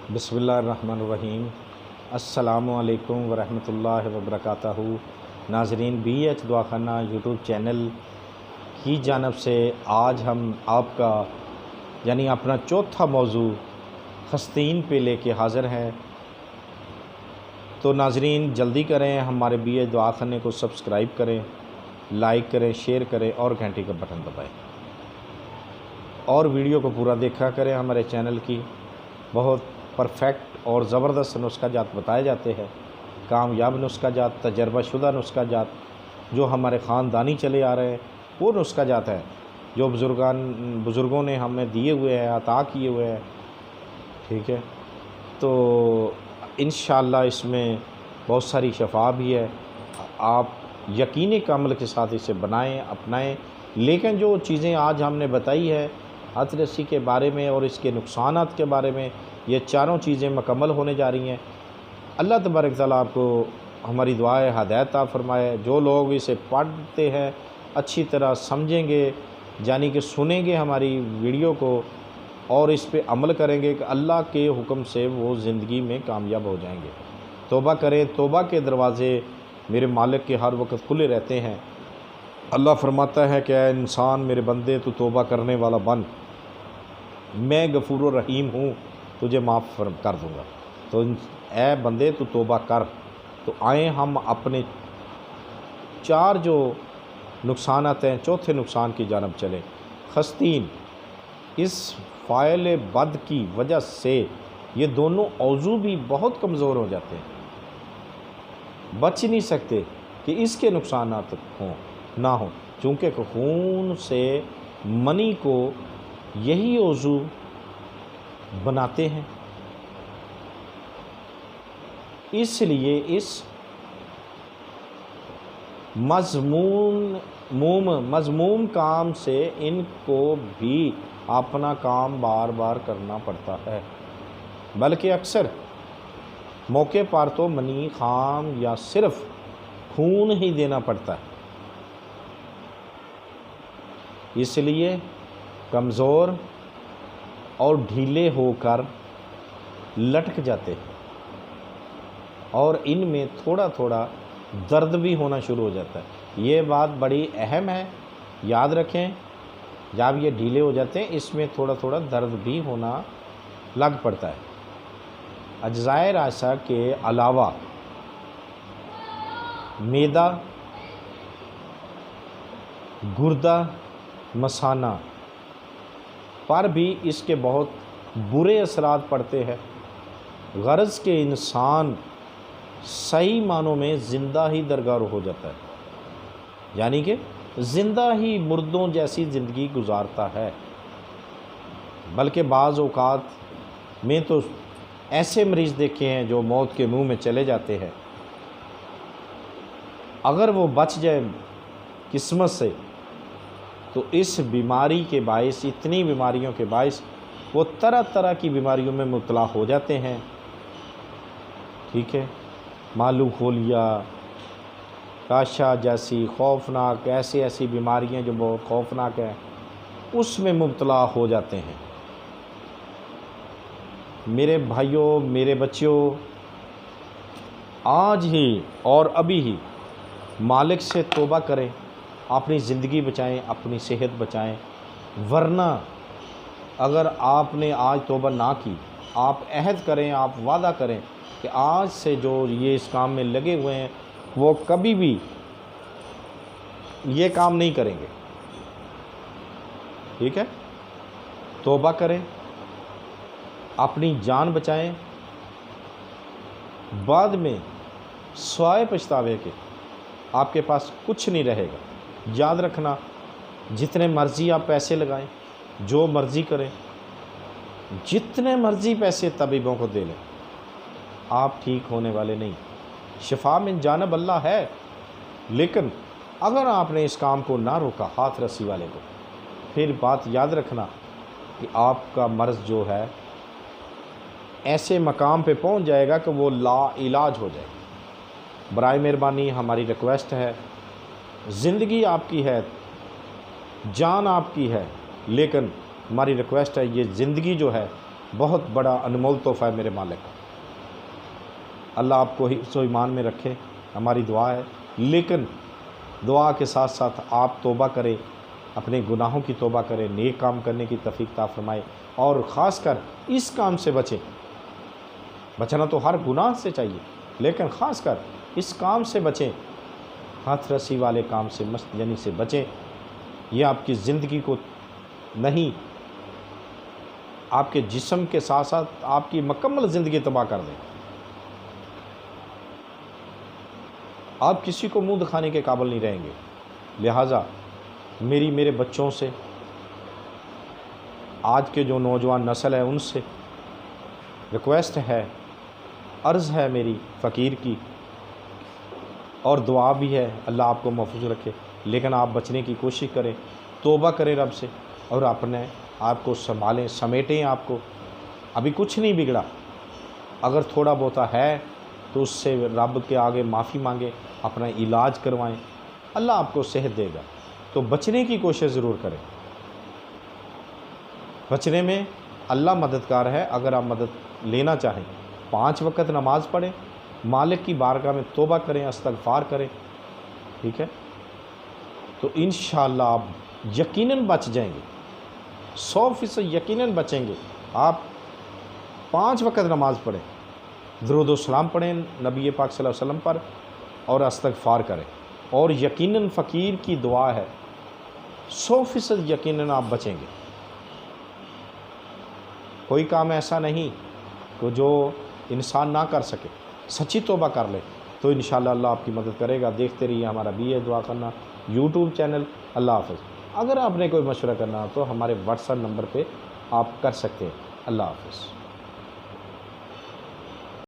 बिस्मिल्लाहिर्रहमानिर्रहीम। अस्सलामु अलैकुम वरहमतुल्लाहि वबरकातहू। नाज़रीन, BH दवाखाना यूट्यूब चैनल की जानब से आज हम आपका यानी अपना चौथा मौजू खस्तीन पे लेके हाज़िर हैं। तो नाज़रीन जल्दी करें, हमारे BH दवाखाने को सब्सक्राइब करें, लाइक करें, शेयर करें और घंटी का बटन दबाएं और वीडियो को पूरा देखा करें। हमारे चैनल की बहुत परफेक्ट और ज़बरदस्त नुस्खा जात बताए जाते हैं, कामयाब नुस्खा जात, तजर्बा शुदा नुस्खा जात जो हमारे ख़ानदानी चले आ रहे हैं, वो नुस्खा जात है जो बुज़ुर्गों ने हमें दिए हुए हैं, अता किए हुए हैं। ठीक है, तो इंशाअल्लाह इसमें बहुत सारी शफा भी है। आप यकीनी अमल के साथ इसे बनाएं, अपनाएं। लेकिन जो चीज़ें आज हमने बताई है हाथ रस्सी के बारे में और इसके नुकसानात के बारे में, ये चारों चीज़ें मुकम्मल होने जा रही हैं। अल्लाह तबारक तआला आपको हमारी दुआएं हिदायत अता फरमाए। जो लोग इसे पढ़ते हैं अच्छी तरह समझेंगे, यानी कि सुनेंगे हमारी वीडियो को और इस पे अमल करेंगे कि अल्लाह के हुक्म से वो ज़िंदगी में कामयाब हो जाएंगे। तौबा करें, तौबा के दरवाज़े मेरे मालिक के हर वक्त खुले रहते हैं। अल्लाह फरमाता है कि ऐ इंसान, मेरे बंदे, तू तौबा करने वाला बन, मैं गफूर रहीम हूँ, तुझे माफ़ कर दूँगा। तो ऐ बंदे तू तौबा कर। तो आए हम अपने चार जो नुकसानात हैं, चौथे नुकसान की जानब चले। खस्तीन, इस फ़ाइल बद की वजह से ये दोनों औज़ू भी बहुत कमज़ोर हो जाते हैं, बच नहीं सकते कि इसके नुकसानात हों ना हो, चूँकि खून से मनी को यही औज़ू बनाते हैं। इसलिए इस मज़मूम काम से इनको भी अपना काम बार बार करना पड़ता है, बल्कि अक्सर मौके पर तो मनी, खाम या सिर्फ खून ही देना पड़ता है। इसलिए कमज़ोर और ढीले होकर लटक जाते हैं और इनमें थोड़ा थोड़ा दर्द भी होना शुरू हो जाता है। ये बात बड़ी अहम है, याद रखें। जब ये ढीले हो जाते हैं इसमें थोड़ा थोड़ा दर्द भी होना लग पड़ता है। अज्ज़ाए राशा के अलावा मैदा, गुर्दा, मसाना पर भी इसके बहुत बुरे असरात पड़ते हैं। गर्ज़ के इंसान सही मानों में ज़िंदा ही दरगार हो जाता है, यानी कि ज़िंदा ही मुर्दों जैसी ज़िंदगी गुजारता है। बल्कि बाज़ औक़ात में तो ऐसे मरीज़ देखे हैं जो मौत के मुंह में चले जाते हैं। अगर वो बच जाए किस्मत से तो इस बीमारी के बायस, इतनी बीमारियों के बायस वो तरह तरह की बीमारियों में मुब्तला हो जाते हैं। ठीक है, मालू खोलिया, काशा जैसी खौफनाक ऐसी बीमारियां जो बहुत खौफनाक हैं, उसमें मुब्तला हो जाते हैं। मेरे भाइयों, मेरे बच्चों, आज ही और अभी ही मालिक से तौबा करें, अपनी ज़िंदगी बचाएं, अपनी सेहत बचाएं। वरना अगर आपने आज तौबा ना की, आप अहद करें, आप वादा करें कि आज से जो ये इस काम में लगे हुए हैं वो कभी भी ये काम नहीं करेंगे। ठीक है, तौबा करें, अपनी जान बचाएं। बाद में स्वाए पछतावे के आपके पास कुछ नहीं रहेगा। याद रखना, जितने मर्ज़ी आप पैसे लगाएं, जो मर्ज़ी करें, जितने मर्ज़ी पैसे तबीबों को दे लें, आप ठीक होने वाले नहीं। शिफा मिन जानिब अल्लाह है, लेकिन अगर आपने इस काम को ना रोका, हाथ रस्सी वाले को, फिर बात याद रखना कि आपका मर्ज़ जो है ऐसे मकाम पे पहुंच जाएगा कि वो ला इलाज हो जाएगा। बराए मेहरबानी हमारी रिक्वेस्ट है, ज़िंदगी आपकी है, जान आपकी है, लेकिन हमारी रिक्वेस्ट है ये ज़िंदगी जो है بہت بڑا انمول تحفہ ہے میرے مالک۔ اللہ آپ کو حفظ و ایمان میں رکھے، ہماری دعا ہے۔ لیکن دعا کے ساتھ ساتھ آپ توبہ کریں، اپنے گناہوں کی توبہ کریں، نیک کام کرنے کی توفیق عطا فرمائے، اور خاص کر اس کام سے بچیں۔ بچنا تو ہر گناہ سے چاہیے، لیکن خاص کر اس کام سے بچیں، ہاتھ رسی والے کام سے یعنی سے بچیں۔ یہ آپ کی زندگی کو نہیں، آپ کے جسم کے ساتھ ساتھ آپ کی مکمل زندگی تباہ کر دیں۔ آپ کسی کو منہ دکھانے کے قابل نہیں رہیں گے۔ لہٰذا میرے بچوں سے، آج کے جو نوجوان نسل ہے ان سے ریکویسٹ ہے، عرض ہے میری فقیر کی، اور دعا بھی ہے اللہ آپ کو محفوظ رکھے۔ لیکن آپ بچنے کی کوشش کریں، توبہ کریں رب سے، اور اپنے آپ کو سنبھالیں، سمیٹیں آپ کو۔ ابھی کچھ نہیں بگڑا، اگر تھوڑا بہت ہے تو اس سے رب کے آگے معافی مانگیں، اپنا علاج کروائیں، اللہ آپ کو صحت دے گا۔ تو بچنے کی کوشش ضرور کریں۔ بچنے میں اللہ مددگار ہے۔ اگر آپ مدد لینا چاہیں، 5 وقت نماز پڑھیں، مالک کی بارگاہ میں توبہ کریں، استغفار کریں، ٹھیک ہے؟ تو انشاءاللہ آپ یقیناً بچ جائیں گے، 100% یقیناً بچیں گے۔ آپ 5 وقت نماز پڑھیں، درود و سلام پڑھیں نبی پاک صلی اللہ علیہ وسلم پر، اور استغفار کریں، اور یقیناً فقیر کی دعا ہے، 100% یقیناً آپ بچیں گے۔ کوئی کام ایسا نہیں کہ جو انسان نہ کر سکے، سچی توبہ کر لے تو انشاءاللہ اللہ آپ کی مدد کرے گا۔ دیکھتے رہیے ہمارا BH دعا خانہ یوٹیوب چینل۔ اللہ حافظ۔ اگر آپ نے کوئی مشورہ کرنا ہو تو ہمارے WhatsApp نمبر پہ آپ کر سکتے ہیں۔ اللہ حافظ۔